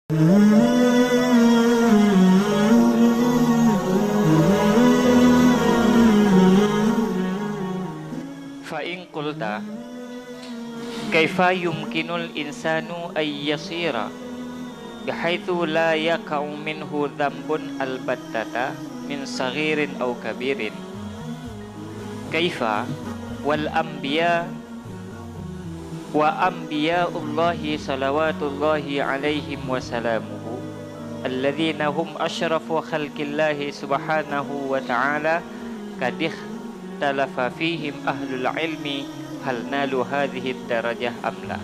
Fa'in qulta kaifa yumkinul insanu ay yasira bihaitsu la yaqa'u minhu dhanbun albattata min saghirin aw kabirin kaifa wal anbiya wa anbiya'ullahi salawatullahi alaihim wa salamuhu alladhina hum ashrafu khalqillahi subhanahu wa ta'ala kadih talafa fihim ahlul ilmi hal nalu hadhihi darajah amla.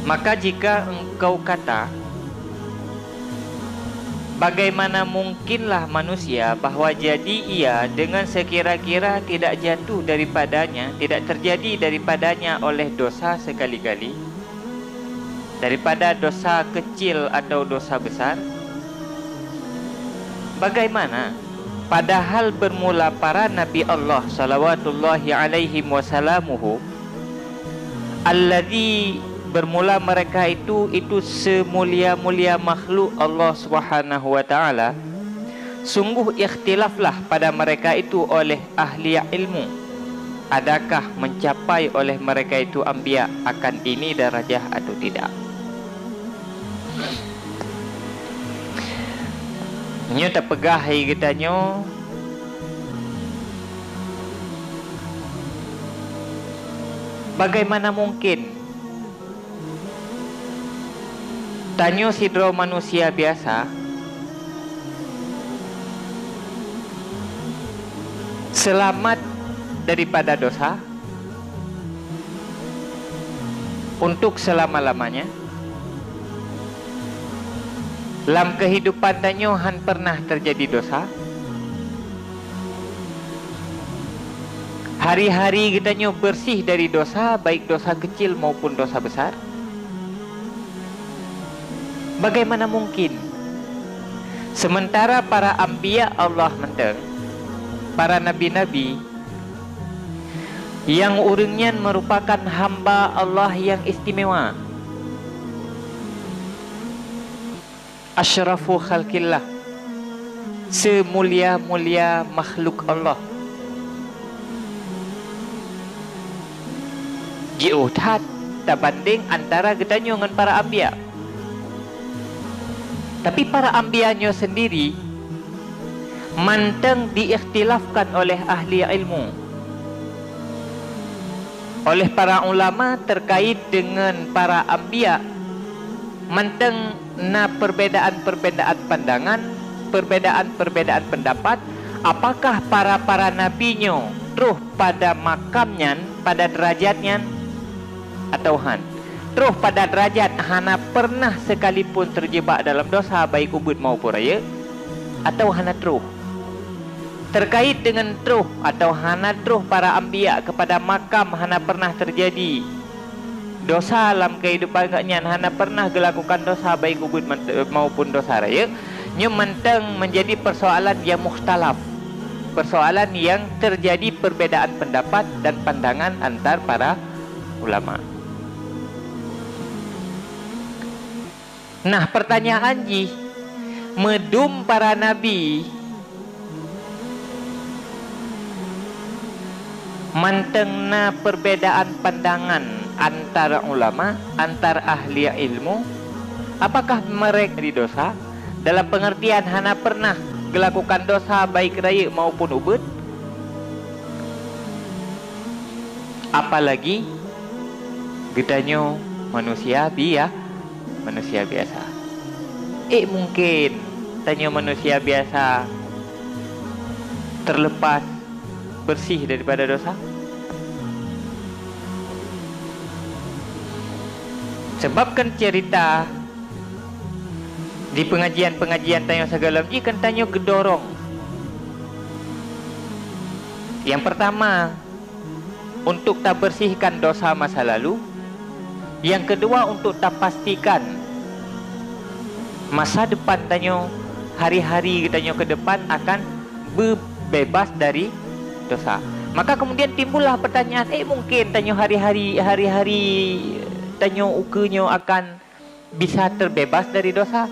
Maka jika engkau kata, bagaimana mungkinlah manusia bahwa jadi ia dengan sekira-kira tidak jatuh daripadanya, tidak terjadi daripadanya oleh dosa sekali-kali, daripada dosa kecil atau dosa besar? Bagaimana? Padahal bermula para Nabi Allah salawatullahi alaihim wasalamuhu, alladzi bermula mereka itu semulia-mulia makhluk Allah subhanahu wa ta'ala, sungguh ikhtilaflah pada mereka itu oleh ahli ilmu. Adakah mencapai oleh mereka itu anbiya akan ini darajah atau tidak? Nyo tak pegah hai katanya, bagaimana mungkin? Tanya sidro manusia biasa selamat daripada dosa untuk selama-lamanya. Dalam kehidupan tanya han pernah terjadi dosa. Hari-hari katanya bersih dari dosa, baik dosa kecil maupun dosa besar. Bagaimana mungkin? Sementara para anbiya Allah menteng, para nabi-nabi yang urangnya merupakan hamba Allah yang istimewa, asyrafu khalqillah, semulia-mulia makhluk Allah, jauh tak banding antara katanya dengan para anbiya. Tapi para anbiyanya sendiri manteng diikhtilafkan oleh ahli ilmu, oleh para ulama terkait dengan para anbiya, manteng na perbedaan-perbedaan pandangan, perbedaan-perbedaan pendapat. Apakah para nabinya terus pada makamnya, pada derajatnya, atau han terus pada derajat hana pernah sekalipun terjebak dalam dosa baik ubud maupun raya, atau hana terus terkait dengan terus atau hana terus para anbiya kepada makam hana pernah terjadi dosa dalam kehidupan kaknya, hana pernah melakukan dosa baik ubud maupun dosa raya. Nya mentang menjadi persoalan yang mukhtalaf, persoalan yang terjadi perbedaan pendapat dan pandangan antar para ulama. Nah, pertanyaan ji, medum para nabi mantengna perbedaan pandangan antara ulama, antar ahli ilmu, apakah mereka di dosa dalam pengertian hana pernah melakukan dosa baik raya maupun ubud? Apalagi gedanya manusia manusia biasa. Mungkin tanya manusia biasa terlepas bersih daripada dosa? Sebabkan cerita di pengajian-pengajian tanya segala macam kan tanya gedorong. Yang pertama, untuk tak bersihkan dosa masa lalu. Yang kedua, untuk tak pastikan masa depan tanya, hari-hari tanya ke depan akan bebas dari dosa. Maka kemudian timbullah pertanyaan, mungkin tanyo hari-hari tanyo ukenyo akan bisa terbebas dari dosa.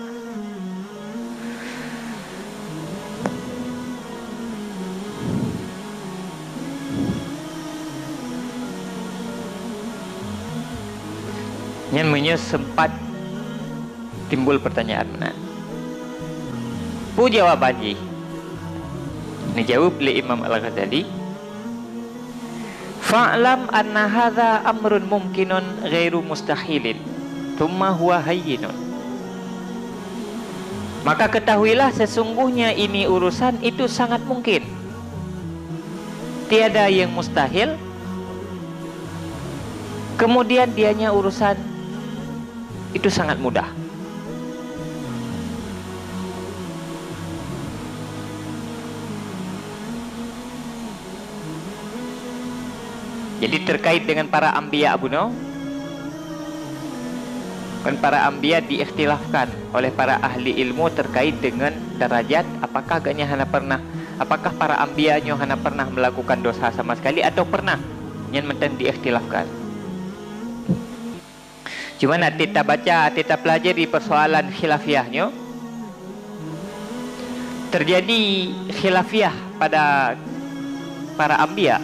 Yang sempat timbul pertanyaan mana? Pu jawab haji. Ini jawab oleh Imam Al-Ghazali. Fa'lam anna hadha amrun mumkinun ghairu mustahilin. Thumma huwa hayyinun. Maka ketahuilah sesungguhnya ini urusan itu sangat mungkin. Tiada yang mustahil. Kemudian dianya urusan itu sangat mudah. Jadi terkait dengan para anbiya buno, kan para anbiya diikhtilafkan oleh para ahli ilmu terkait dengan derajat, apakah apakah para anbiya nyo hana pernah melakukan dosa sama sekali atau pernah, yang menten diikhtilafkan. Cuma nak kita baca, kita pelajari persoalan khilafiyahnya. Terjadi khilafiyah pada para anbiya,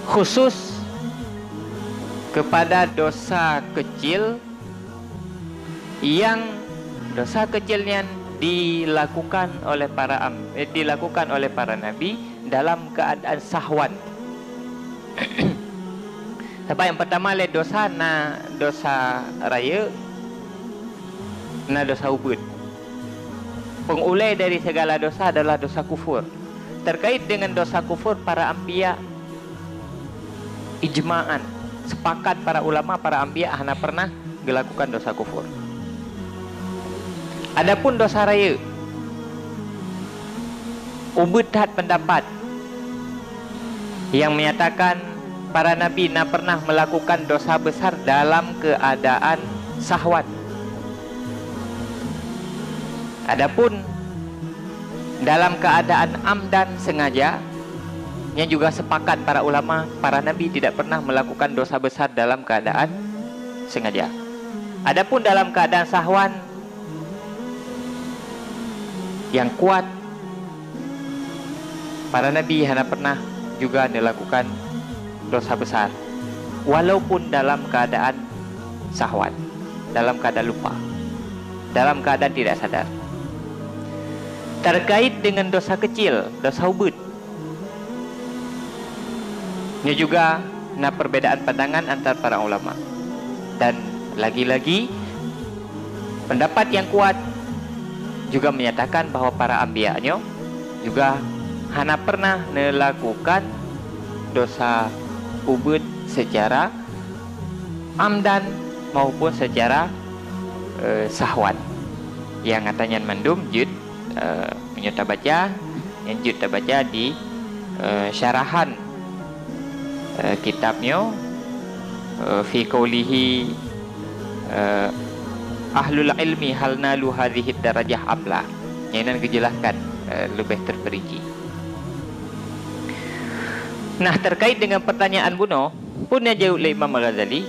khusus kepada dosa kecil yang dosa kecilnya dilakukan oleh para nabi dalam keadaan sahwan. Sebab yang pertama le dosa raya, dosa ubud. Pengulai dari segala dosa adalah dosa kufur. Terkait dengan dosa kufur, para anbiya ijma'an, sepakat para ulama, para anbiya hana pernah melakukan dosa kufur. Adapun dosa raya, ubud had pendapat yang menyatakan para nabi nak pernah melakukan dosa besar dalam keadaan syahwat. Adapun dalam keadaan amdan, sengaja, yang juga sepakat para ulama, para nabi tidak pernah melakukan dosa besar dalam keadaan sengaja. Adapun dalam keadaan syahwan, yang kuat, para nabi hanya pernah juga melakukan dosa besar walaupun dalam keadaan syahwat, dalam keadaan lupa, dalam keadaan tidak sadar. Terkait dengan dosa kecil, dosa ubud, ini juga ada perbedaan pandangan antara para ulama. Dan lagi-lagi pendapat yang kuat juga menyatakan bahwa para anbiya-nya juga hanya pernah melakukan dosa ubud secara amdan maupun secara sahwan. Yang katanya mandum jud menyata baca, yang jud baca di syarahan kitabnya fi qaulihi ahlul ilmi hal nalu hadhihi darajah amla. Yang nan dijelaskan lebih terperinci. Nah, terkait dengan pertanyaan buno pun yang jawab oleh Imam Al-Ghazali,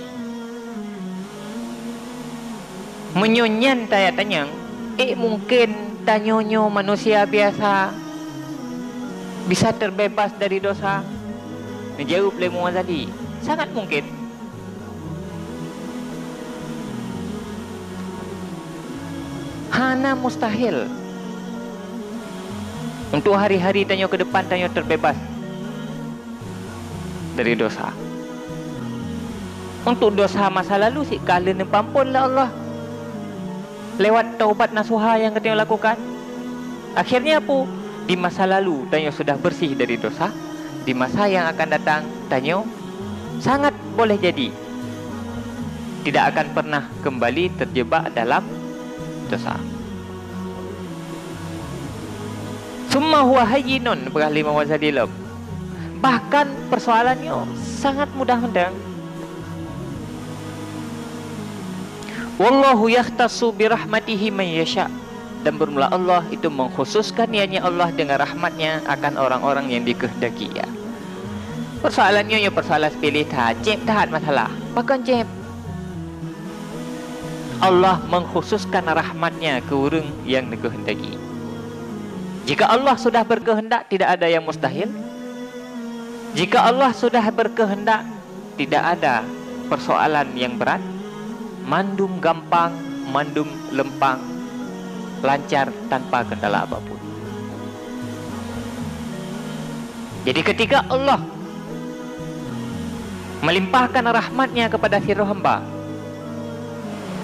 menyonyan tanya-tanya, mungkin tanyonyo manusia biasa bisa terbebas dari dosa. Dijawab oleh Imam Al-Ghazali, sangat mungkin. Hana mustahil untuk hari-hari tanyo ke depan tanyo terbebas dari dosa. Untuk dosa masa lalu si kalian pampunlah Allah lewat taubat nasuha yang kita lakukan. Akhirnya apa? Di masa lalu tanyo sudah bersih dari dosa. Di masa yang akan datang tanyo sangat boleh jadi tidak akan pernah kembali terjebak dalam dosa. Summa huwa hayyinun, berkali Imam Ghazali. Bahkan persoalannya sangat mudah mendang. Wallahu yakhtassu bi rahmatihi man yasha. Dan bermula Allah itu mengkhususkan ianya Allah dengan rahmatnya akan orang-orang yang dikehendaki ya. Persoalannya ya persoalan sepele tahan, cep tahan masalah. Bahkan cep Allah mengkhususkan rahmatnya ke orang yang dikehendaki. Jika Allah sudah berkehendak, tidak ada yang mustahil. Jika Allah sudah berkehendak, tidak ada persoalan yang berat. Mandum gampang, mandum lempang, lancar tanpa kendala apapun. Jadi ketika Allah melimpahkan rahmatnya kepada sirah hamba,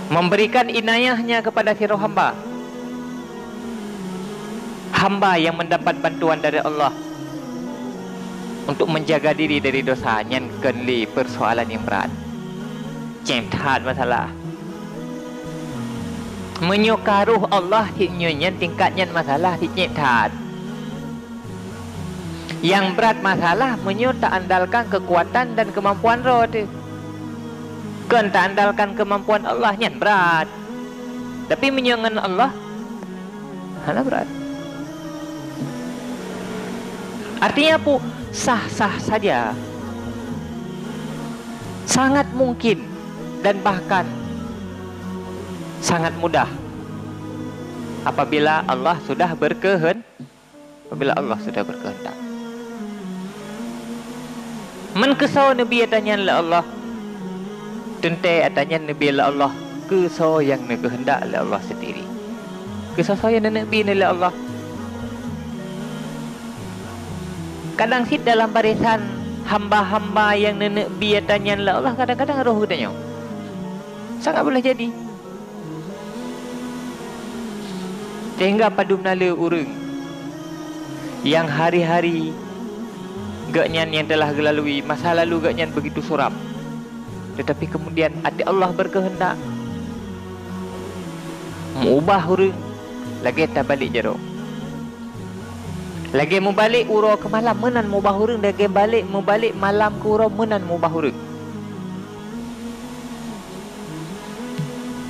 memberikan inayahnya kepada sirah hamba, hamba yang mendapat bantuan dari Allah untuk menjaga diri dari dosa, yang kenli persoalan yang berat, cemtat masalah, menyukaruh Allah hiknya tingkatnya masalah di cemtat. Yang berat masalah menyo tak andalkan kekuatan dan kemampuan roh tu. Kan tak andalkan kemampuan Allah nyan berat. Tapi menyengan Allah hala berat. Artinya apa? Sah-sah saja. Sangat mungkin dan bahkan sangat mudah apabila Allah sudah berkehendak. Menkesau Nabi atanya la Allah, tentu atanya Nabi la Allah, kesau yang kehendak la Allah sendiri. Kesau yang Nabi ni la Allah. Kadang sit dalam barisan hamba-hamba yang Nabi atanya la Allah, kadang-kadang roh katanya. Sangat boleh jadi. Sehingga padu menala urang yang hari-hari gaknyan yang telah gelalui masa lalu gaknyan begitu suram, tetapi kemudian hati Allah berkehendak mengubah urang lagi tak balik jero, lagi mau balik uro ke malam menan mengubah urang, lagi balik mau balik malam ke uro menan mengubah urang.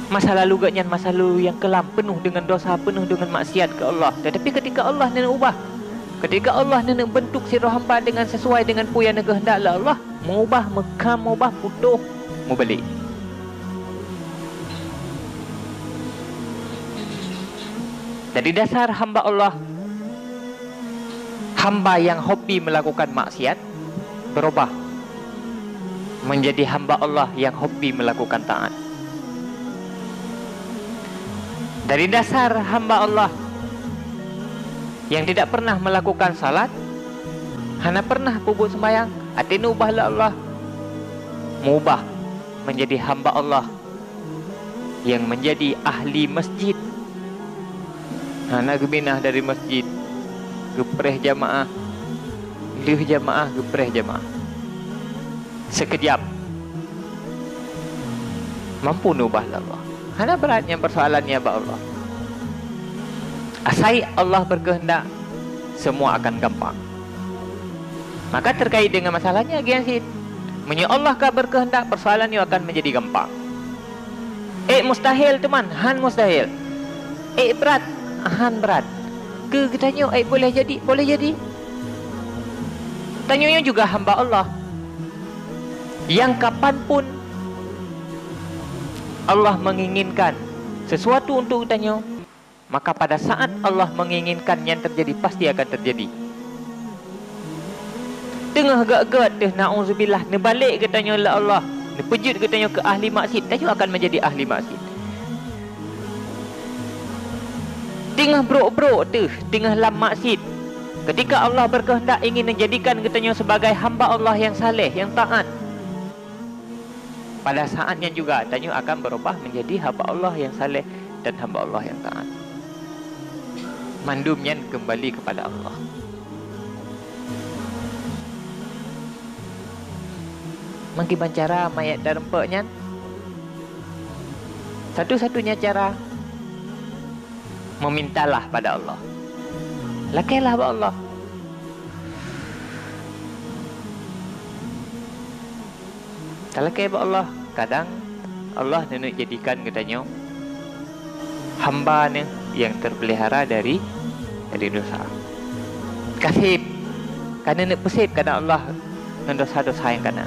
Masa lalu gaknyan masa lalu yang kelam, penuh dengan dosa, penuh dengan maksiat ke Allah, tetapi ketika Allah nak ubah, ketika Allah nak bentuk sirah hamba dengan sesuai dengan apa yang kehendaklah Allah, mengubah Mekah, mengubah putuh, mau balik. Dari dasar hamba Allah, hamba yang hobi melakukan maksiat berubah menjadi hamba Allah yang hobi melakukan taat. Dari dasar hamba Allah yang tidak pernah melakukan salat, hanya pernah pupuk sembahyang, atin ubahlah Allah, mengubah menjadi hamba Allah yang menjadi ahli masjid. Hanya gebinah dari masjid, gepreh jamaah, lih jamaah, gepreh jamaah. Sekejap mampu ubahlah Allah. Hanya beratnya persoalannya ba Allah. Asai Allah berkehendak, semua akan gampang. Maka terkait dengan masalahnya Giansit, menyo Allah ka berkehendak, persoalannya akan menjadi gampang. Mustahil teman, han mustahil. Berat, han berat. Ke tanya boleh jadi, boleh jadi. Tanyanya juga hamba Allah yang kapanpun Allah menginginkan sesuatu untuk tanya, maka pada saat Allah menginginkan yang terjadi, pasti akan terjadi. Tengah gak-gak deh, na'udzubillah, nebalik katanya lah Allah, nepejut katanya ke ahli maksiat, tanya akan menjadi ahli maksiat. Tengah brok-brok tu, tengah lam maksiat, ketika Allah berkehendak ingin menjadikan katanya sebagai hamba Allah yang saleh, yang taat, pada saatnya juga tanya akan berubah menjadi hamba Allah yang saleh dan hamba Allah yang taat. Mandumnya kembali kepada Allah. Mengkiban cara mayat dan rempaknya, satu-satunya cara memintalah pada Allah. Lakailah pada Allah. Kalau kepada Allah, kadang Allah nak jadikan katanya hamba ni yang terpelihara dari dosa. Kasih, kerana nak pesip kadang Allah dengan dosa-dosa yang kena.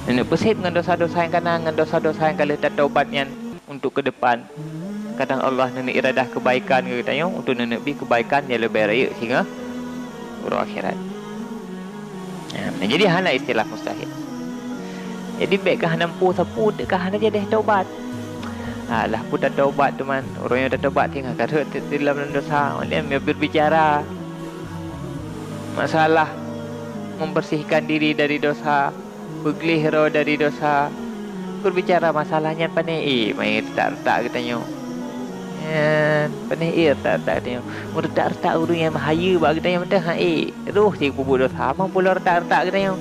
Nenek persip dengan dosa-dosa yang kena, dengan dosa-dosa yang kalau tak taubatnya untuk ke depan. Kadang Allah nenek iradah kebaikan ke katanya, untuk nenek bi kebaikan yang lebih raya sehingga urus akhirat. Jadi hana istilah mustahil. Jadi baik kah nampu sapu dekat hana jadi taubat. Lah pun dah taubat teman. Orang yang dah taubat tinggal karut dalam dosa. Dia berbicara masalah membersihkan diri dari dosa, bergelihro dari dosa. Berbicara masalahnya panai mai tak katanya. Panai tak katanya. Murdak tak urang yang bahaya bak katanya mentah roh si kubur dosa. Apa pula tak katanya.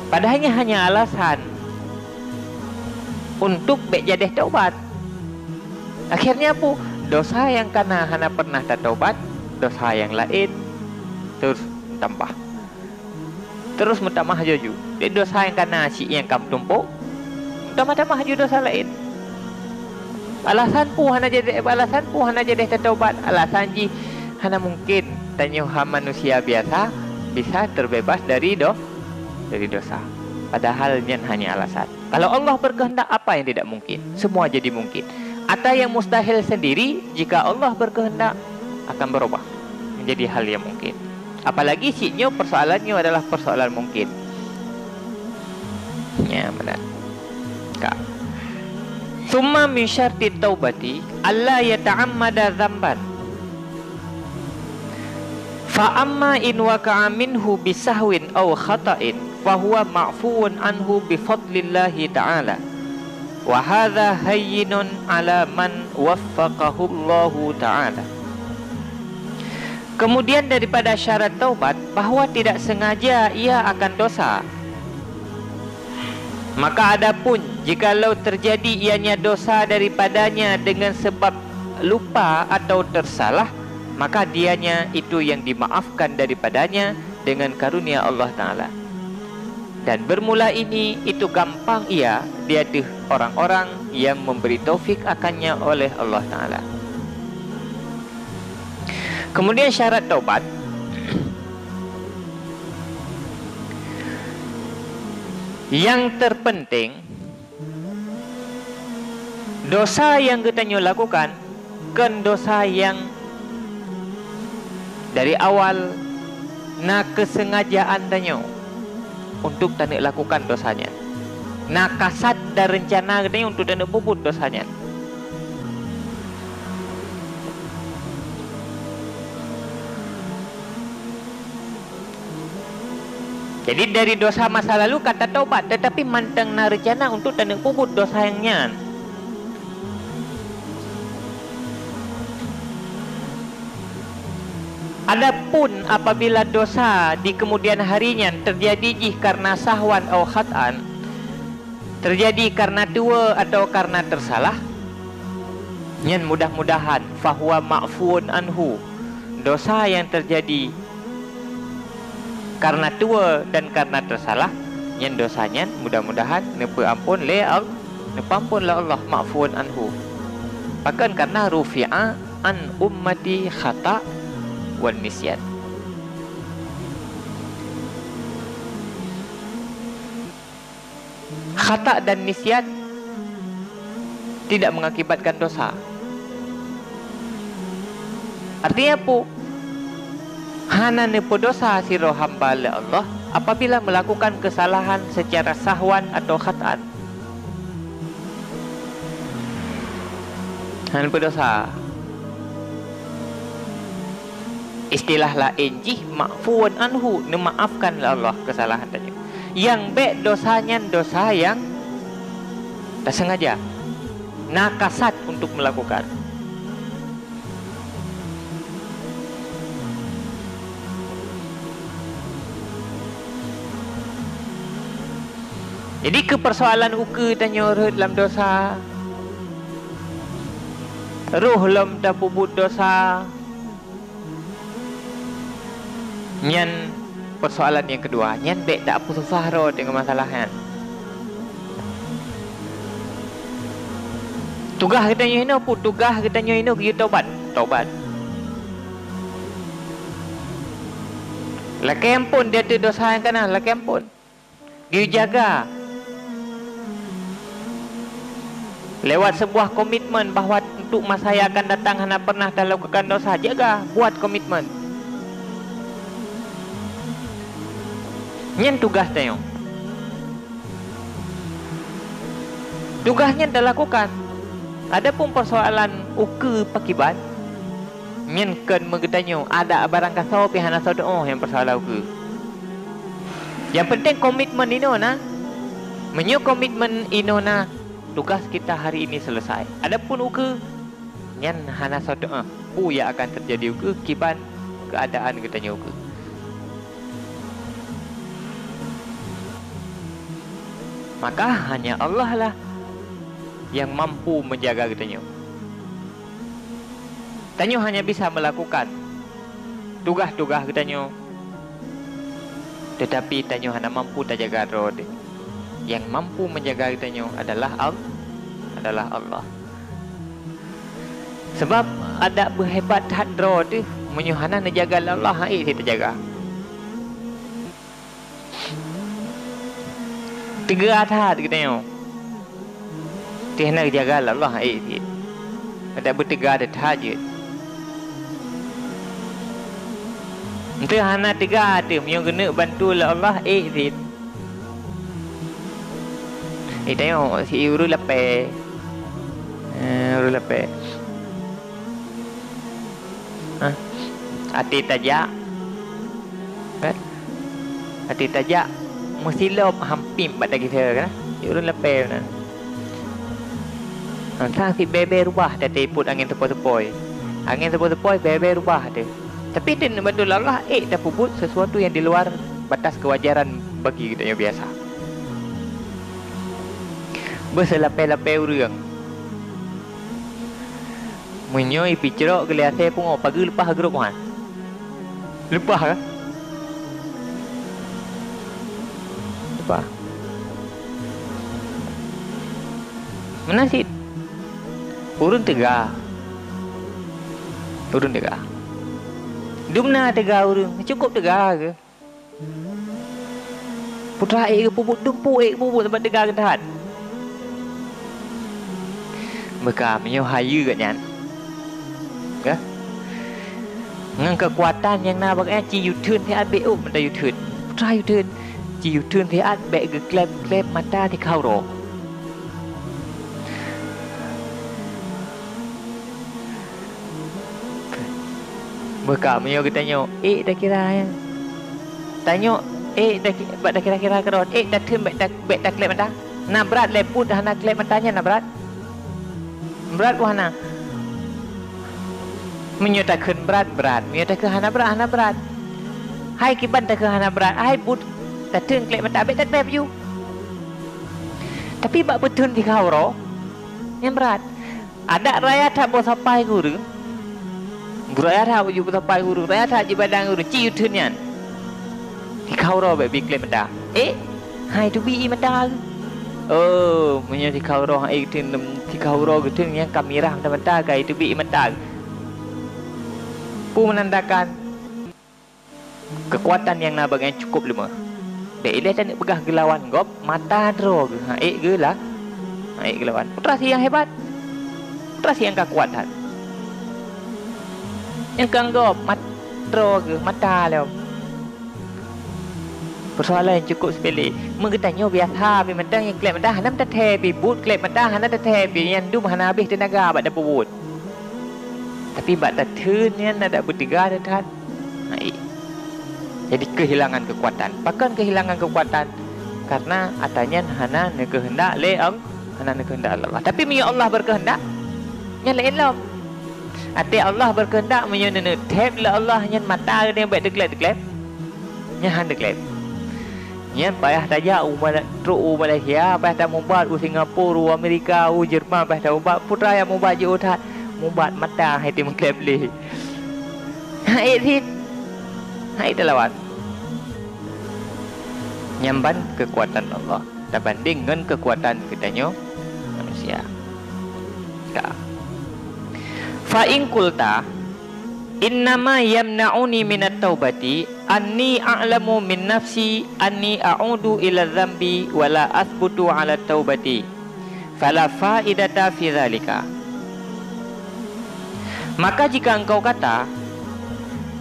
Padahalnya hanya alasan untuk baik jadi taubat. Akhirnya apa? Dosa yang kena hana pernah tak taubat, dosa yang lain terus tambah. Terus mutamah jaju. Jadi dosa yang kena si yang kamu tumpuk, tambah-tambah jaju dosa lain. Alasan pu hana jadi tak taubat. Alasan ji hana mungkin tanya manusia biasa bisa terbebas dari dosa. Padahal yang hanya alasan. Kalau Allah berkehendak, apa yang tidak mungkin? Semua jadi mungkin. Atau yang mustahil sendiri, jika Allah berkehendak, akan berubah menjadi hal yang mungkin. Apalagi siknya persoalannya adalah persoalan mungkin. Ya, benar. Kak. Summa min syarti taubati alla yata'ammada dzamban. Fa amma in waqa'a minhu bisahwin aw khata'in fahuwa ma'fuun anhu bifadlillahi ta'ala wa hadha hayyinun ala man waffaqahu Allahu ta'ala. Kemudian daripada syarat taubat bahawa tidak sengaja ia akan dosa. Maka adapun jikalau terjadi ianya dosa daripadanya dengan sebab lupa atau tersalah, maka dianya itu yang dimaafkan daripadanya dengan karunia Allah Ta'ala. Dan bermula ini itu gampang ia diaduh orang-orang yang memberi taufik akannya oleh Allah Ta'ala. Kemudian syarat taubat yang terpenting, dosa yang kita lakukan kan dosa yang dari awal nak kesengajaan tanya untuk tak lakukan dosanya, nak kasat dan rencana katanya untuk tak bubut dosanya. Jadi dari dosa masa lalu kata taubat, tetapi mantang na rencana untuk tak bubut dosa yang nyan. Adapun apabila dosa di kemudian harinya terjadi karena sahwan atau khat'an, terjadi karena tua atau karena tersalah, nyan mudah-mudahan fahuwa ma'fuun anhu, dosa yang terjadi karena tua dan karena tersalah, nyan dosanya mudah-mudahan nepa ampun la Allah ma'fuun anhu. Bahkan karena rufi'a an ummati khata' wan nisyan. Khata dan nisyan tidak mengakibatkan dosa. Artinya apa? Hana nepo dosa siro hamba Allah apabila melakukan kesalahan secara sahwan atau khat'an. Hana nepo dosa. Istilah lain jih ma'fuun anhu, memaafkan Allah kesalahan tadi. Yang baik dosanya dosa yang tak sengaja, nakasat untuk melakukan. Jadi ke persoalan uka tanya dalam dosa, roh lam dah pubut dosa. Nyan persoalan yang kedua, nyan baik tak apa susah roh dengan masalahnya. Tugas kita nyo ino, tugas kita nyo ino kita taubat. Laki ampun dia tu dosa yang kena, laki ampun. Dia jaga. Lewat sebuah komitmen bahawa untuk masa yang akan datang hana pernah dah lakukan dosa, jaga, buat komitmen. Nyen tugas tayong. Tugasnya dah lakukan. Adapun persoalan uke pakiban, nyen ken mengetanyo ada barang kasau pihana sodo yang persoalan uke. Yang penting komitmen ino na. Menyo komitmen ino na, tugas kita hari ini selesai. Adapun uke nyen hana sodo yang akan terjadi uke kiban keadaan ketanyo uke. Maka hanya Allah lah yang mampu menjaga ketanyo. Tanyo hanya bisa melakukan tugas-tugas ketanyo, tetapi tanyo hanya mampu tak jaga roh. Yang mampu menjaga ketanyo adalah Allah. Sebab ada berhebat hadro tu menyuhana nak jaga Allah, hai dia terjaga. Tiga atas ketanyo. Dia nak jaga Allah, hai dia. Ada bertiga ada tahajud. Itu hana tiga tu yang kena bantu Allah, dia. Tengok si uru lepe. Uru lepe. Hati tajak. Kan? Hati tajak mesti lop hampir pada kita kan. Uru lepe kan. Sang si bebe rubah dah tiput angin tepoi-tepoi. Angin tepoi-tepoi bebe rubah dia. Tapi dia nak bantu Allah, dah puput sesuatu yang di luar batas kewajaran bagi kita yang biasa. Berselapai-lapai urang. Menyoi picerok geliase pun pagi lepas grup kan. Lepas ke? Lepas. Mana sih? Urun tegak. Urun tegak. Dumna tegak urun. Cukup tegak ke? Putra ke pupuk dumpu ke pupuk tempat tegak ke tahan. Mereka menyuhaya katnya. Ya? Dengan kekuatan yang nak pakai ci U-turn thì át bệ ốm mata U-turn. Putra U-turn. Ci U-turn thì át bệ ke klep mata thì kau ro. Mereka menyuruh tanya, dah kira ya. Tanya, dah kira-kira kerot. Dah turn bek dah klep mata. Nak berat leput dah nak klep matanya nak berat. Berat pun hana. Menyatakan berat. Menyatakan hana berat. Hai kiban tak ke hana berat. Hai but tak turn klep mata bek tak klep you. Tapi bak betul di kau ro. Yang berat. Ada raya tak bos sampai guru. Raya tak bos sampai guru. Raya tak jibadang guru. Ci turn yan. Di kau ro bek klep mata. Hai tu bi mata. Oh, punya di kau roh itu di kau roh itu yang kamera mata kai itu bi mata. Pu menandakan kekuatan yang nak bagian cukup lama. Dek ile tak nak pegah gelawan gop mata dro ke. Gelah. Gelawan. Putra si yang hebat. Putra si yang kekuatan. Yang kanggop mat dro ke mata leo. Persoalan yang cukup sepele. Mengetanya biasa pi mentang yang klep mata hanam teteh pi but klep mata hanam teteh pi yang dum hana habis tenaga bak dapat but. Tapi bak tatun yang ada bertiga dah. Jadi kehilangan kekuatan. Bahkan kehilangan kekuatan karena atanya hana nak kehendak leang, hana nak kehendak Allah. Tapi bila Allah berkehendak, yang lain lah. Ati Allah berkehendak menyana tep la Allah yang mata dia bak deklep. Yang han deklep. Yang payah tajak Malaysia, payah tak membuat Singapura, Amerika, Jerman, payah tak membuat putra yang membuat je otak, membuat mata hai tim klep le. Hai lawan. Nyamban kekuatan Allah berbanding dengan kekuatan kitanya manusia. Fa in qulta innama yamna'uni minat taubati anni a'lamu min nafsi anni a'udu ila dhanbi wala athbutu ala taubati fala faidata fi dhalika. Maka jika engkau kata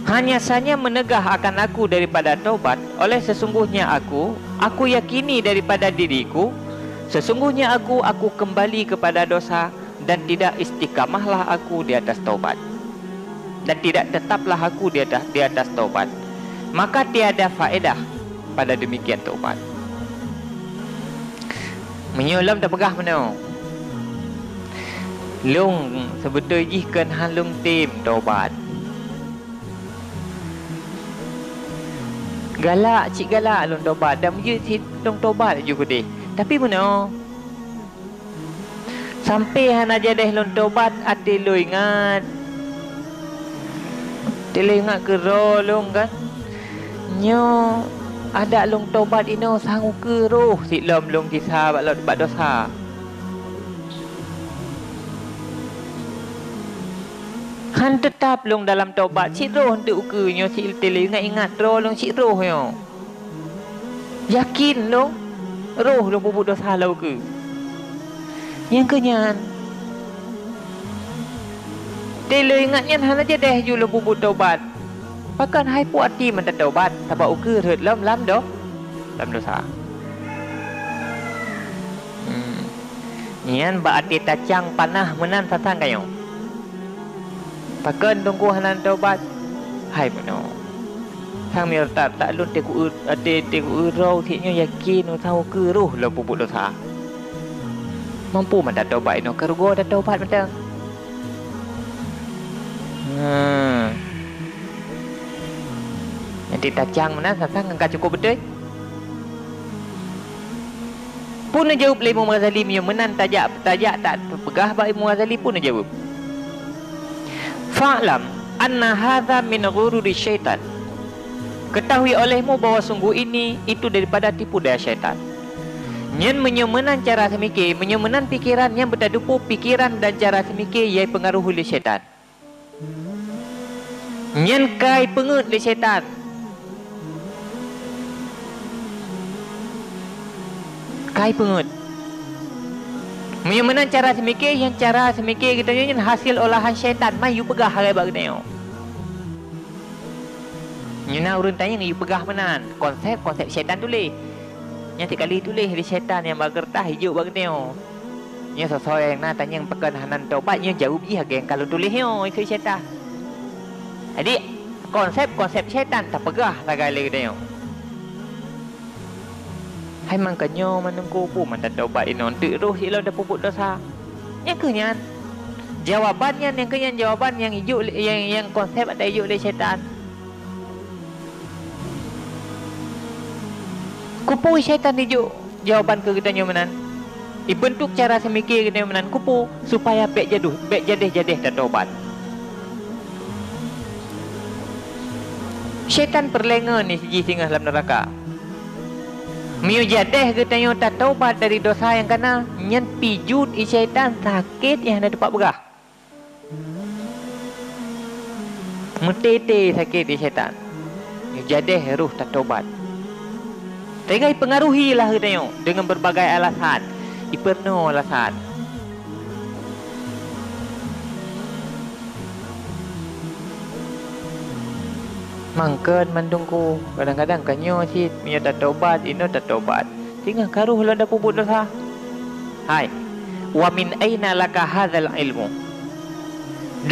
hanya saja menegah akan aku daripada taubat, oleh sesungguhnya aku yakini daripada diriku, sesungguhnya aku kembali kepada dosa dan tidak istiqamahlah aku di atas taubat, dan tidak tetaplah aku di atas taubat, maka tiada faedah pada demikian taubat. Menyulam tak pegah mana? Lung sebetulnya kan halung tim taubat. Galak cik galak lung taubat dan menjadi lung taubat juga deh. Tapi mana? Sampai hana jadah lung taubat ati lu ingat. Dia ingat ke rolong kan? Nyo ada lung taubat ino sangu ke roh si lom lung kisah bak dosa. Han tetap long dalam taubat, cik roh untuk uke nyo cik tele ingat roh long cik roh nyo. Yakin long roh long bubuk dosa lau ke. Yang kenyan tele ingatnya han aja deh ju long bubuk taubat. Pakan hai pu ati man taubat, sebab uke thut lam doh. Lam dosa. Nian ba ati tacang panah menan satang kayo. Pakan tunggu hanan taubat. Hai mano. Sang mir tak lun teku ade teku ro thinya yakin tahu ke roh lo bubuk dosa. Mampu man taubat no kerugo dah taubat mentang. Nanti tacang menan satang angkat cukup betul. Pun jawab Imam Ghazali menan tajak tak pegah ba Imam Ghazali pun jawab. Fa'lam anna hadha min ghururi syaitan. Ketahui olehmu bahawa sungguh ini itu daripada tipu daya syaitan. Nyen menyemenan cara semikir, menyemenan pikiran yang bertadupu pikiran dan cara semikir yang pengaruh oleh syaitan. Nyen kai pengut oleh syaitan. Kai pengut. Menyemenan cara semikir yang cara semikir kita ni hasil olahan syaitan. Mai you pegah hari bak kita yo. Nyena urun tanya you pegah menan konsep syaitan tulis. Nya sekali tulis di syaitan yang bak kertas hijau bak kita yo. Nya sesuai yang nak tanya pekan hanan taubat nya jawab iya geng kalau tulis yo itu syaitan. Jadi konsep syaitan tak pegah tagali kita yo. Hai mangkanyo menunggu pu man taubat inon tu roh silo dah pupuk dosa. Yang kenyan jawabannya yang kenyan jawaban yang hijau yang konsep ada hijau oleh syaitan. Kupu syaitan hijau jawaban ke kita nyomanan. Dibentuk cara semikir kita nyomanan kupu supaya bek jadih dah taubat. Syaitan perlenga ni siji singgah dalam neraka. Miu jadeh katanya tak taubat dari dosa yang kena nyen pijut syaitan sakit yang ada tempat begah. Metete sakit syaitan. Miu jadeh ruh tak taubat. Tegai pengaruhi lah katanya dengan berbagai alasan. Iperno alasan. Mangken mandungku kadang-kadang kanyo si punya tak taubat ino tak taubat tinggal karuh lo dah pupuk dosa. Hai wa min aina laka hadzal ilmu,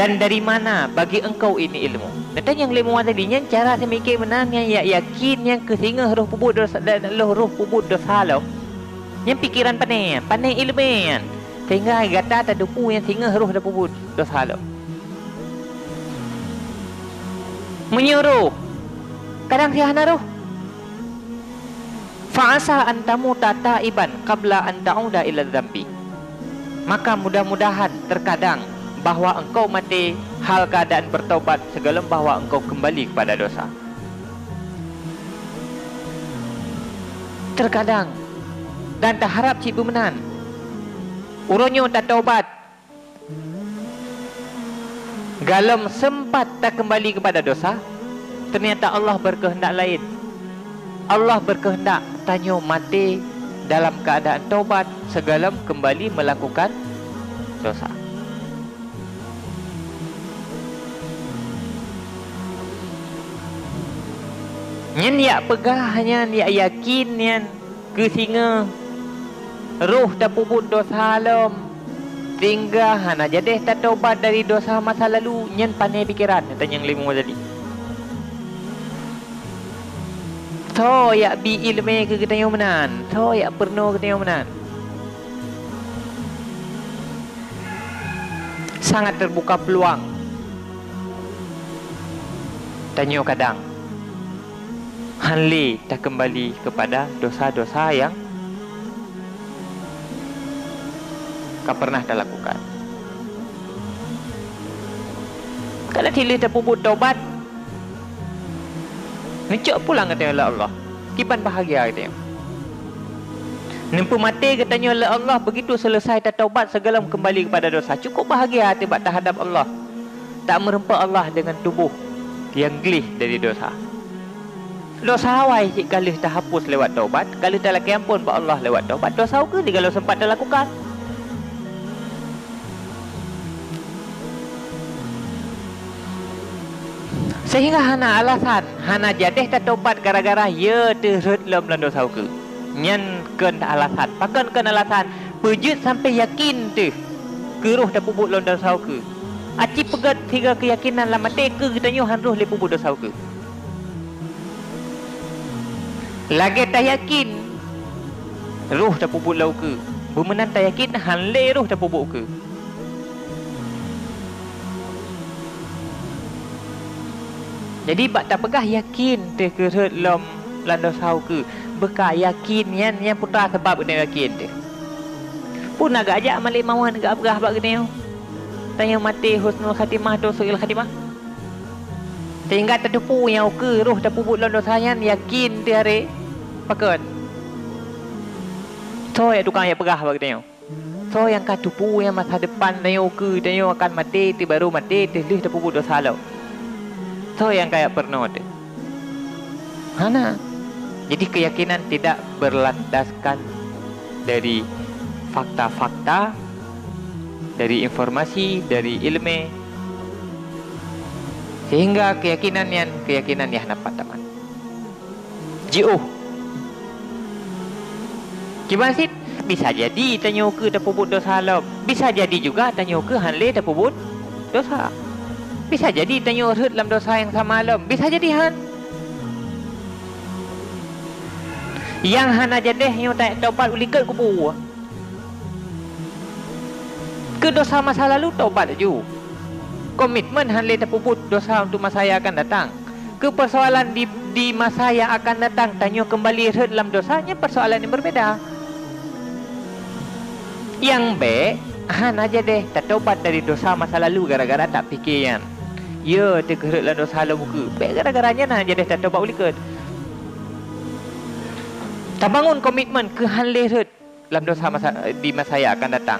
dan dari mana bagi engkau ini ilmu. Datang yang ilmu tadi yang cara semikir menan yang yakin yang kesingah roh pupuk dosa dan roh pupuk dosa lo yang pikiran pandai ilmu sehingga gata tak dupu yang singgah roh dah pupuk dosa lo. Menyuruh kadang siapa naruh fa'asa antamu tataiban qabla an ta'uda ila dzambi, maka mudah-mudahan terkadang bahwa engkau mati hal keadaan bertaubat segala bahwa engkau kembali kepada dosa. Terkadang dan tak harap cipu menan uronyo tak taubat galam sempat tak kembali kepada dosa, Ternyata Allah berkehendak lain. Allah berkehendak Tanyo mati dalam keadaan taubat sebelum kembali melakukan dosa. Nyen yak pegahnya, yak yakin nyen ke singa roh tak puput dosa alam tinggal hana jadi tak taubat dari dosa masa lalu. Nyen pandai pikiran tanya yang lima tadi. So yak bi ilmu ke kita yang menan, so yak perno kita yang menan. Sangat terbuka peluang. Tanya kadang Hanli tak kembali kepada dosa-dosa yang kau pernah dah lakukan. Kalau tidak terpuput taubat, ngecok pulang katanya Allah. Kipan bahagia katanya. Nempu mati katanya oleh Allah, begitu selesai tak taubat segala kembali kepada dosa. Cukup bahagia hati terhadap Allah. Tak merempak Allah dengan tubuh yang gelih dari dosa. Dosa awai kalau tak hapus lewat taubat, kalau tak laki ampun buat Allah lewat taubat, dosa ke dia kalau sempat dah lakukan. Sehingga hana alasan, hana jadeh tak taubat gara-gara ya terhut dalam dosa ke. Nyan ken alasan, pakan ken alasan, pejut sampai yakin tu keruh dah puput dalam dosa ke. Aci pegat tiga keyakinan lama te ke kita nyu han roh le puput dosa ke. Lagi tak yakin roh tak pupuk lau ke. Bermenan tak yakin hanle roh tak pupuk ke. Jadi bak tak pegah yakin te kerut lom lando sau ke. Beka yakin yang putra sebab kena yakin te. Pun agak ajak malik mawan agak pegah bak kena. Tanya mati husnul khatimah tu suil khatimah. Sehingga terdepu yang ke roh tak pupuk dalam dosa yang yakin dia hari pakat. So yang tukang yang pegah bagi tanya. So yang kat tupu yang masa depan tanya ke tanya akan mati tu baru mati tu tak pupuk dosa lo. So yang kayak pernah ada. Hana. Jadi keyakinan tidak berlandaskan dari fakta-fakta, dari informasi, dari ilmu. Sehingga keyakinan yang dapat teman. Jiuh. Gimana sih? Bisa jadi tanya ke tak puput dosa alam. Bisa jadi juga tanya ke hanle tak puput dosa. Bisa jadi tanya hut dalam dosa yang sama alam. Bisa jadi han. Yang hana jadeh yang tak taubat ulikat kubur. Ke dosa masa lalu taubat je. Komitmen hanle terpuput dosa untuk masa yang akan datang. Ke persoalan di masa yang akan datang tanya kembali dalam dosanya persoalan yang berbeda. Yang B han aja deh tak taubat dari dosa masa lalu gara-gara tak fikir yang ya terkerut dalam dosa lalu ke. B gara-garanya nah aja deh tak taubat ulikat. Tak bangun komitmen ke hanle dalam dosa di masa yang akan datang.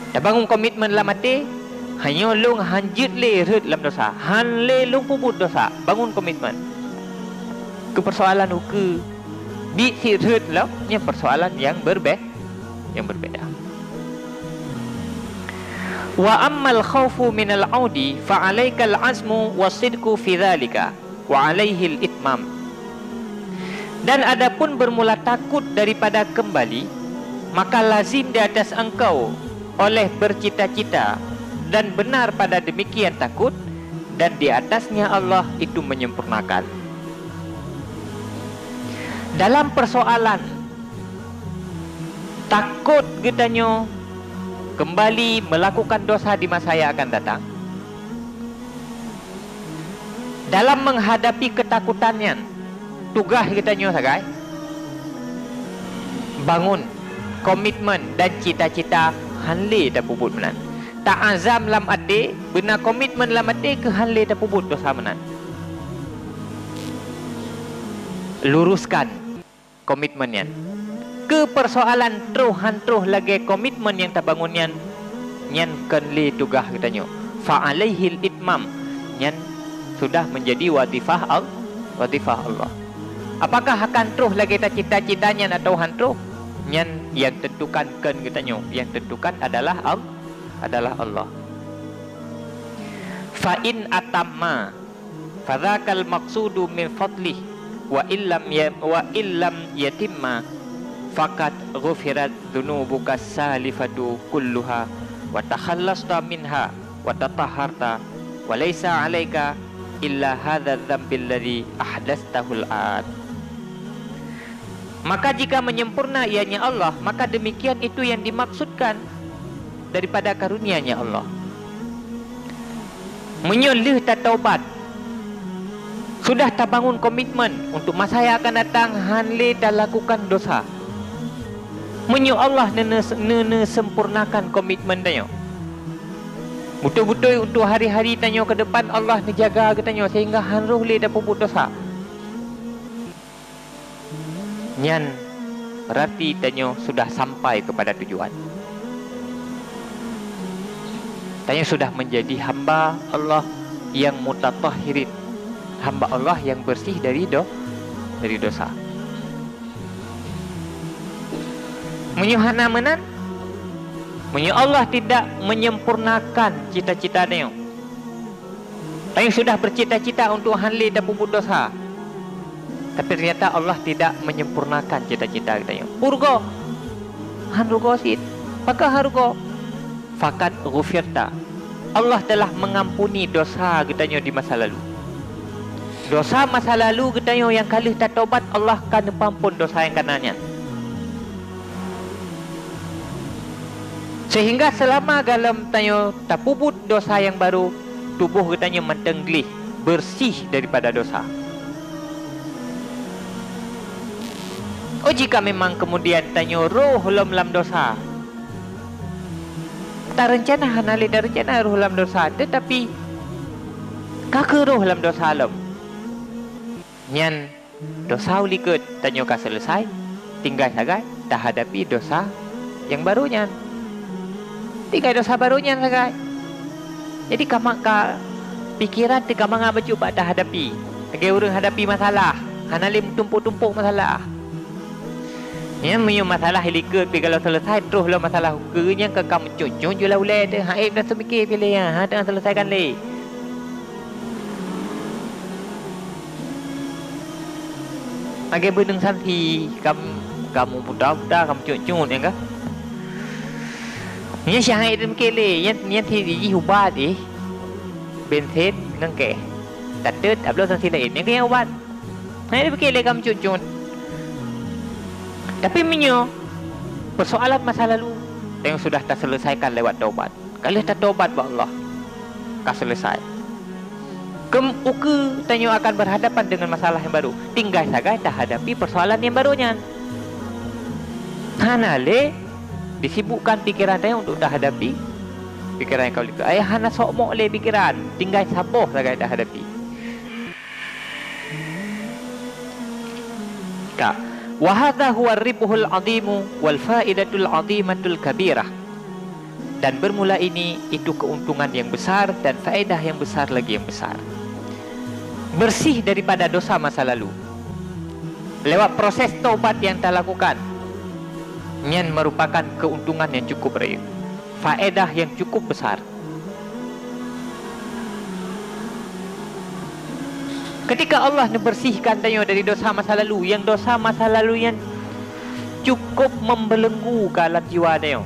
Tak bangun komitmen dalam mati. Hanya long hanjit le dalam dosa. Han le long puput dosa. Bangun komitmen. Ke persoalan ke bi si lah. Ini persoalan yang berbeda. Wa ammal khawfu minal audi fa alaikal azmu wasidku fi dhalika wa alaihil itmam. Dan adapun bermula takut daripada kembali, maka lazim di atas engkau oleh bercita-cita dan benar pada demikian takut, dan di atasnya Allah itu menyempurnakan. Dalam persoalan takut kitanya kembali melakukan dosa di masa yang akan datang, dalam menghadapi ketakutannya, tugas kitanya sagai bangun komitmen dan cita-cita hanli tak puput menan. Tak azam lam ade, benar komitmen lam ade ke hanle tak puput dosa menan. Luruskan komitmennya. Ke persoalan truh lagi komitmen yang tak bangun yang kan le tugah katanya. Fa alaihil itmam. Yang sudah menjadi wadifah Allah. Apakah akan terus lagi kita cita-citanya nak Tuhan terus? Yang tentukan katanya, yang tentukan adalah Allah. Fa in atamma fadzakal maqsudu min fadlih wa illam yatimma faqad ghufirat dhunubuka salifatu kulluha wa takhallasta minha wa tatahharta wa laysa 'alaika illa hadzal dzambil ladzi ahdatsahul ad. Maka jika menyempurna ianya Allah, maka demikian itu yang dimaksudkan daripada karunia-Nya Allah. Menyoleh tak taubat, sudah tak bangun komitmen untuk masa yang akan datang hanle tak lakukan dosa. Menyo Allah nene sempurnakan komitmen tanya. Betul-betul untuk hari-hari tanya ke depan Allah menjaga katanya sehingga hanruh le tak puput dosa. Nyan berarti tanya sudah sampai kepada tujuan. Tanya sudah menjadi hamba Allah yang mutatahhirin, hamba Allah yang bersih dari dosa. Menyuhana menan, Allah tidak menyempurnakan cita-cita dia. Tanya sudah bercita-cita untuk hanli dan puput dosa, tapi ternyata Allah tidak menyempurnakan cita-cita kita. Purgo, hanrugo sit, maka harugo, fakat ghufirta. Allah telah mengampuni dosa kita di masa lalu. Dosa masa lalu kita yang kali tak taubat, Allah akan ampun dosa yang kanannya. Sehingga selama dalam tanya tak puput dosa yang baru, tubuh kita mentenglih, bersih daripada dosa. Oh, jika memang kemudian tanya roh dalam dosa, tak rencana hanali tak rencana roh dalam dosa, tetapi kakak roh dalam dosa alam. Nyan dosa ulikut tanya ka selesai, tinggal sagai dah hadapi dosa yang barunya. Tinggal dosa barunya sagai. Jadi kamak ka pikiran te kamak ngah bercuba dah hadapi. Lagi urang hadapi masalah, hanali tumpuk-tumpuk masalah. Ya, punya masalah helikut, tapi kalau selesai terus lah masalah hukumnya ke kamu cucuk je lah ulai tu. Haib dah semikir pilih ya, tengah selesaikan le. Agak berdeng santi, kamu budak-budak, kamu cucuk ya kan? Ini syahid tu mikir le, yang ti ubat bensin ngengke. Tadet ablo santi lain, yang kena ubat. Haib mikir le kamu cucuk. Tapi minyo persoalan masa lalu yang sudah tak selesaikan lewat taubat. Kalau tak taubat buat Allah, tak selesai. Uke tanyo akan berhadapan dengan masalah yang baru. Tinggal saja tak hadapi persoalan yang barunya. Hanale disibukkan pikiran dia untuk tak hadapi pikiran yang kau lihat. Ayah hana sokmok le pikiran. Tinggal saboh saja tak hadapi. Kak. Wahada huwa ribuhul azimu wal faidatul azimatul kabirah. Dan bermula ini itu keuntungan yang besar dan faedah yang besar lagi yang besar. Bersih daripada dosa masa lalu lewat proses taubat yang kita lakukan, yang merupakan keuntungan yang cukup raya, faedah yang cukup besar. Ketika Allah membersihkan tanya dari dosa masa lalu, yang dosa masa lalu yang cukup membelenggu ke alam jiwa tanya.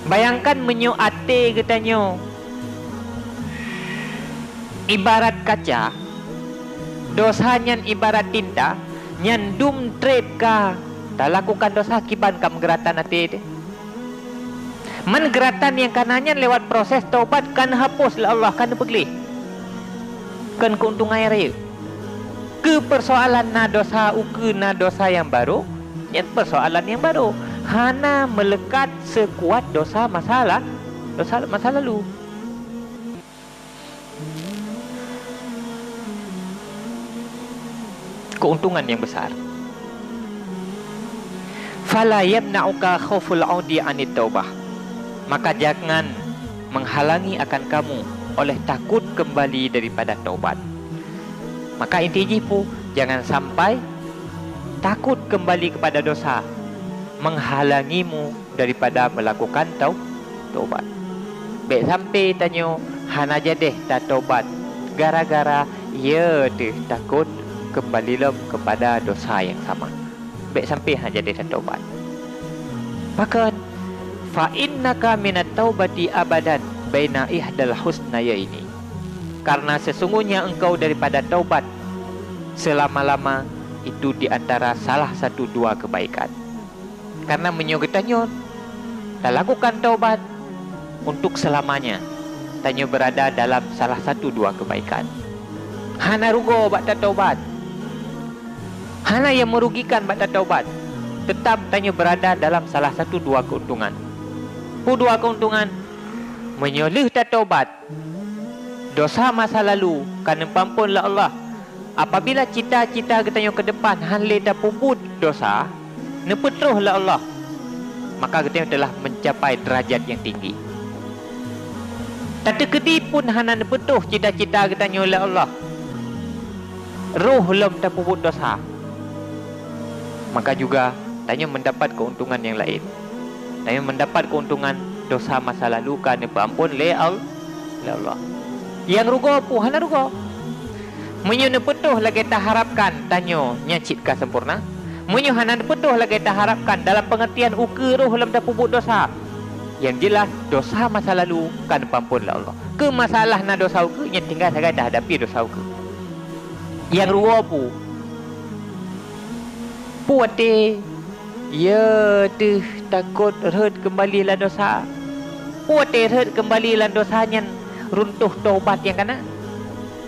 Bayangkan menyo ate katanya ibarat kaca, dosanya ibarat tinta, nyandum trip ka tak lakukan dosa kiban kam geratan ate. Man geratan yang kanannya lewat proses taubat kan hapus lah Allah kan pegli. Kan keuntungan raya ke persoalan na dosa uke na dosa yang baru, yang persoalan yang baru hana melekat sekuat dosa masa lalu. Keuntungan yang besar. Fala yamna'uka khauful 'audi 'anit taubah. Maka jangan menghalangi akan kamu oleh takut kembali daripada taubat. Maka intinya pun jangan sampai takut kembali kepada dosa menghalangimu daripada melakukan taubat. Baik sampai tanya hana jadi tak taubat gara-gara ia takut kembali kepada dosa yang sama. Baik sampai hana jadi tak taubat. Maka fa innaka minat taubati abadan baina ihdal husnaya ini. Karena sesungguhnya engkau daripada taubat selama-lama itu di antara salah satu dua kebaikan. Karena menyugutannya dan lakukan taubat untuk selamanya. Tanya berada dalam salah satu dua kebaikan. Hana rugo bakta taubat. Hana yang merugikan bakta taubat. Tetap tanya berada dalam salah satu dua keuntungan. Dua keuntungan. Menyoleh tak taubat. Dosa masa lalu. Kerana pampunlah Allah. Apabila cita-cita kita ke depan hanle tak puput dosa, nepetruhlah Allah, maka kita telah mencapai derajat yang tinggi. Tak terkedi pun hana nepetuh cita-cita kita oleh Allah, roh lom tak puput dosa, maka juga tanya mendapat keuntungan yang lain. Tanya mendapat keuntungan dosa masa lalu kerana perampun oleh Allah. Yang rugo pun hana rugo. Menyo nepetuh lagi tak harapkan tanya nyacit ka sempurna. Menyo hana nepetuh lagi tak harapkan dalam pengertian uke roh dalam dah puput dosa. Yang jelas dosa masa lalu kan pampunlah Allah. Ke masalah na dosa uke yang tinggal sagai dah hadapi dosa uke. Yang ruo puate ya tu takut red kembali lah dosa. Puate red kembali lah dosanya runtuh taubat yang kana.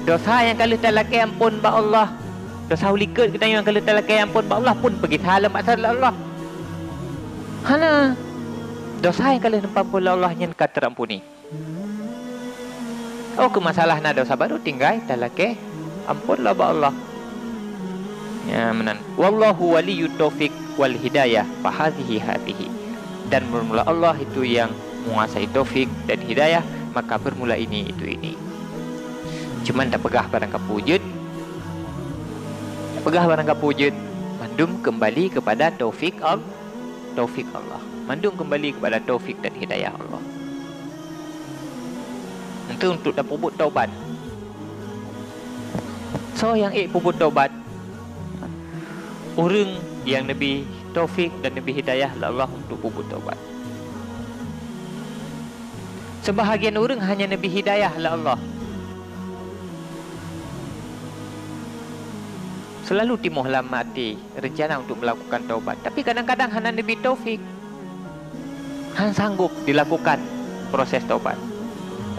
Dosa yang kalau tak lakai ampun ba Allah. Dosa ulikat kita yang kalau tak lakai ampun ba Allah pun pergi salam masalah Allah. Hana dosa yang kalau nampak pula Allah yang kata terampuni. Oh ke masalah na dosa baru tinggal tak lakai ampun lah ba Allah. Ya menan. Wallahu waliyut taufiq wal hidayah fa hadhihi hadhihi. Dan bermula Allah itu yang menguasai taufik dan hidayah, maka bermula ini itu ini. Cuman tak pegah barang kapujud. Tak pegah barang kapujud. Mandum kembali kepada taufik Allah. Mandum kembali kepada taufik dan hidayah Allah. Itu untuk dah puput taubat. So yang puput taubat, orang yang Nabi taufik dan Nabi hidayah Allah untuk puput taubat. Sebahagian orang hanya Nabi hidayah Allah. Selalu timuh lama hati rencana untuk melakukan taubat. Tapi kadang-kadang hana Nabi taufik, han sanggup dilakukan proses taubat.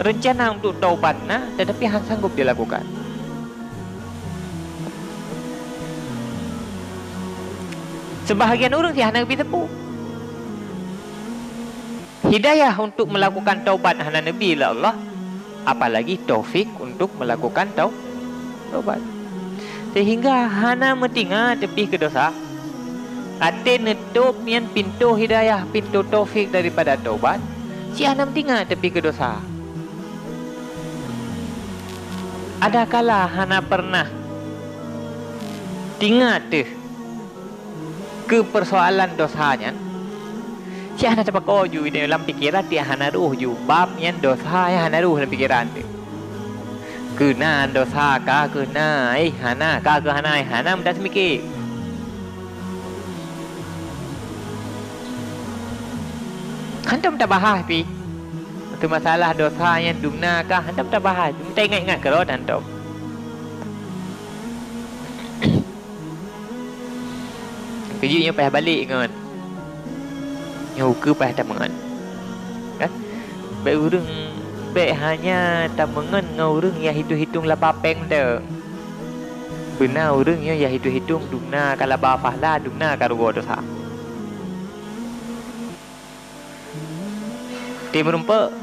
Rencana untuk taubat tetapi han sanggup dilakukan. Sebahagian orang sih hana Nabi tepu. Hidayah untuk melakukan taubat hana Nabi lah Allah. Apalagi taufik untuk melakukan taubat. Sehingga hana metinga tepi ke dosa. Ate netup yang pintu hidayah, pintu taufik daripada taubat. Si hana metinga tepi ke dosa. Adakala hana pernah tinggal ke persoalan dosanya. Si hana cepat kau ju dalam pikiran dia hana ruh ju bab yang dosa yang hana ruh dalam pikiran tu. Kena dosa ka kena hana ka ke hana mudah semikir. Hantam tak bahas pi. Itu masalah dosa yang dumna ka hantam tak bahas. Minta ingat-ingat kalau hantam. Kerjanya payah balik kan. Yang uka payah tak mengan. Kan? Baik urang baik hanya tak mengen ngau urang yang hitung-hitung lah papeng dah. Benar urang yang hitung-hitung dumna kalau bafahlah dumna karugo dosa. Dia merumpa.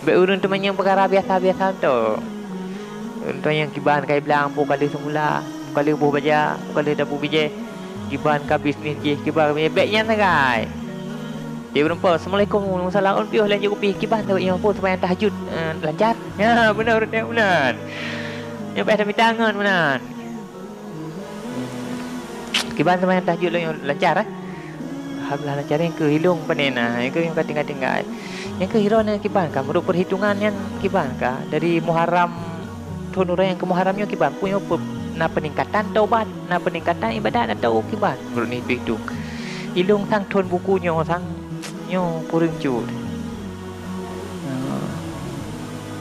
Baik urang tu yang perkara biasa-biasa tu. Untuk yang kibahan kai belang pun kali semula, kali buh baja, kali dah buh bije. Kibahan ka bisnis je, kibahan baiknya sangat. Dia berempat, Assalamualaikum warahmatullahi wabarakatuh. Lanjut kopi kiban tu yang pun sembahyang tahajud lancar. Ya, benar benar. Yang pada minta tangan benar. Kiban sembahyang tahajud lancar Alhamdulillah lancar yang ke hilung panena. Yang ke yang tinggal. Yang ke hirona kiban ka menurut perhitungan yang kiban ka dari Muharram tahun orang yang ke Muharramnya kiban punya na peningkatan taubat, na peningkatan ibadat atau kiban menurut ni hitung. Hilung sang thon bukunya sang nyo puring jud.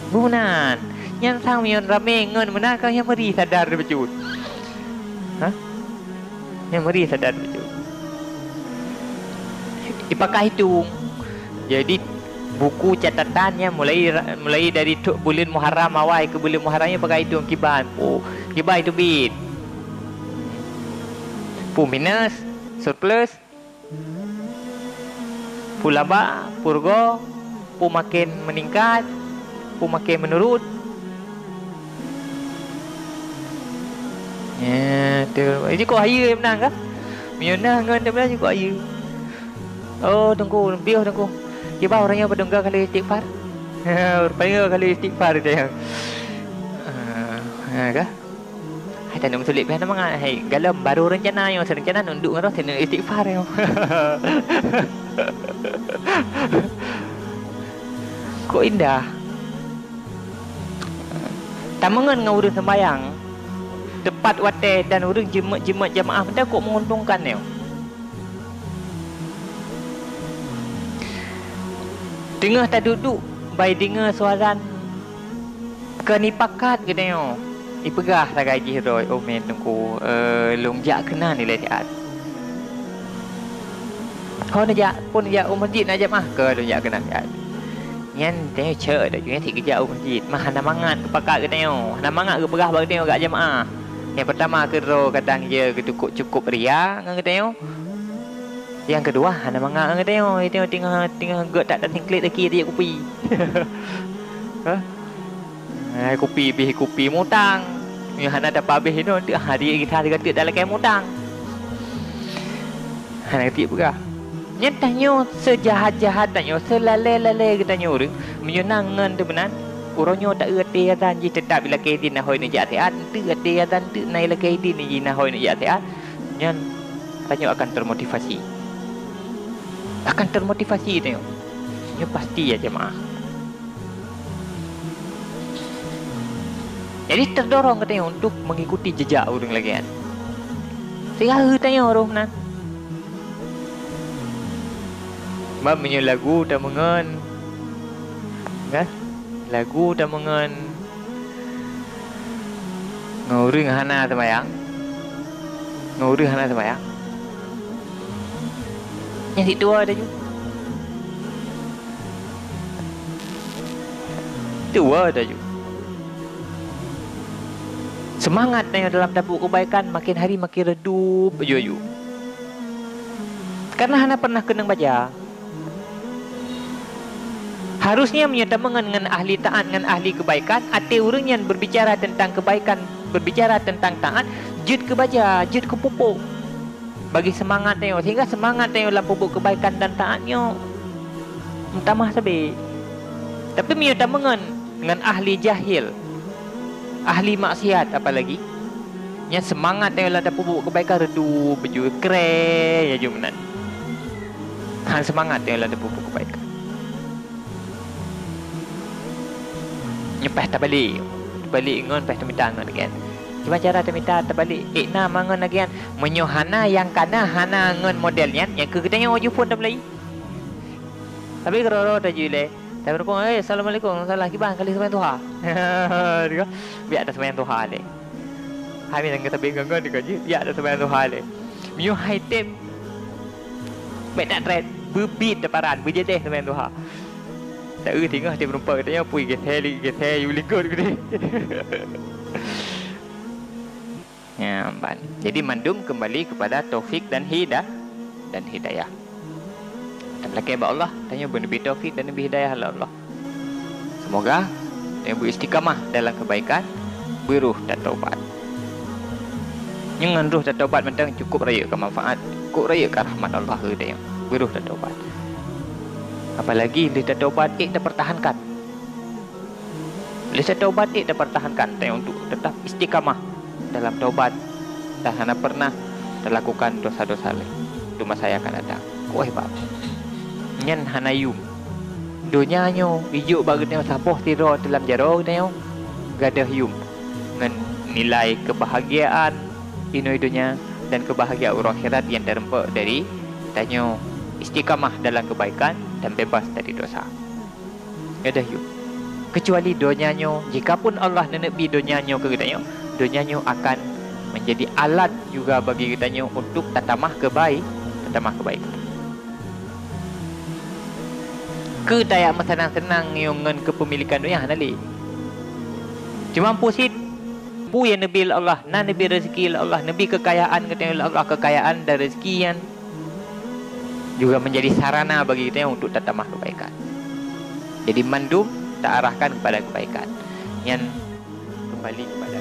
Bunan, yang sang mion rame ngen mana kau yang meri sadar bejud. Yang meri sadar bejud. Dipakai hitung. Jadi buku catatannya mulai dari bulan Muharram awal ke bulan Muharramnya pakai hitung kiban. Kiban itu bit. Minus, surplus, laba, purgo, makin meningkat, makin menurun. Ya, tu. Ini kau haya menang kah? Miona ngan dia belah kau haya. Oh, tunggu, biar tunggu. Kiba orangnya berdenggar kali istighfar. Rupanya kali istighfar dia. Kah? Hai tak nak sulit pada mangat. Hai galam baru rencana yang serencana nunduk ngaro tena istighfar yo. Kok indah. Tamangan ngau urang sembayang. Tepat wate dan urang jemaah jamaah benda kok menguntungkan yo. Dengar tak duduk bai dengar suaran kenipakat gedeo. Ipegah tak gaji roi omen tungku longjak kena nilai tiat. Kau nak pun ya masjid nak jamaah ke longjak kena tiat. Nyan tengok cer dak junya tik kerja masjid. Mah nak mangat kepakat gedeo. Nak mangat ke pegah bagi tengok kat jamaah. Yang pertama ke ro kadang je cukup ria ngan gedeo. Yang kedua, hana mangat ngan tengok tengah gak tak tingklet lagi dia kopi. Kopi mutang. Yang hana dapat habis itu dia hari kita kata dalam kain mutang. Hana ketik pegah. Nyatanya sejahat-jahat tanya selale-lale katanya orang menyenangan tu benar. Orangnya tak erti dan ji tetap bila kaidin nak hoi ni jatiat, tu erti dan tu naik kaidin ni nak hoi ni jatiat. Nyan tanya akan termotivasi. Akan termotivasi tengok. Ini pasti ya jemaah. Jadi terdorong katanya untuk mengikuti jejak orang lagi kan. Segala tanya orang nan. Sebab punya lagu dah mengen. Kan? Lagu dah mengen. Ngurung hana sembayang. Ngurung hana sembayang. Yang situ ada juga. Tua ada juga. Semangat yang dalam dapur kebaikan makin hari makin redup ayu. Karena hana pernah kenang baca. Harusnya menyatakan dengan ahli taat dengan ahli kebaikan, ati orang yang berbicara tentang kebaikan, berbicara tentang taat, jut ke baca, jut ke pupuk. Bagi semangat tengok sehingga semangat tengok dalam pupuk kebaikan dan taatnya utamah sabi. Tapi menyatakan dengan ahli jahil, ahli maksiat apalagi yang semangat tengok dalam pupuk kebaikan redup baju keren ya jumenan. Han semangat tengok dalam pupuk kebaikan. Nyepah tak balik ngon pas minta ngon kan. Cuma cara minta terbalik ikna mangon lagi kan. Menyohana yang kana hana ngon modelnya yang ke katanya oju pun tak boleh. Tapi kalau dah jule. Tapi berpong assalamualaikum salah kiban kali sembahyang duha. Dia biar ada sembahyang duha le. Hai yang kita bingung ngon dikaji biar ada sembahyang duha le. Mio item. Baik tak trend berbit deparan berjedeh sembahyang duha. Tak tengah dia berempat katanya pui gethe you likut gede. Ya, ban. Jadi mandum kembali kepada taufik dan hidayah. Dan laki Allah tanya bernabi taufik dan nabi hidayah Allah. Semoga yang beristiqamah dalam kebaikan, beruh dan taubat. Yang ruh dan taubat mentang cukup raya ke manfaat, cukup raya ke rahmat Allah hidayah, beruh dan taubat. Apalagi dia taubat, dah pertahankan. Dia taubat, dah pertahankan. Tapi untuk tetap istiqamah dalam taubat, dah hana pernah terlakukan dosa-dosa lain. Itu masa yang akan datang. Kau hebat. Nyan hanayum. Dunianya hijau bagi dia sapoh tiro dalam jaro dia gadah yum dengan nilai kebahagiaan inoi dunia dan kebahagiaan akhirat yang terempak dari tanya istiqamah dalam kebaikan dan bebas dari dosa. Gadah yum. Kecuali dunianya, jikapun Allah nenepi dunianya ke kitanya, dunianya akan menjadi alat juga bagi kitanya untuk tatamah kebaikan. Ke daya senang-senang yang ngen kepemilikan dunia nali. Cuma pusit pu yang nabi Allah, nabi rezeki Allah, nabi kekayaan katanya Allah, kekayaan dan rezeki yang juga menjadi sarana bagi kita untuk tatamah kebaikan. Jadi mandum tak arahkan kepada kebaikan yang kembali kepada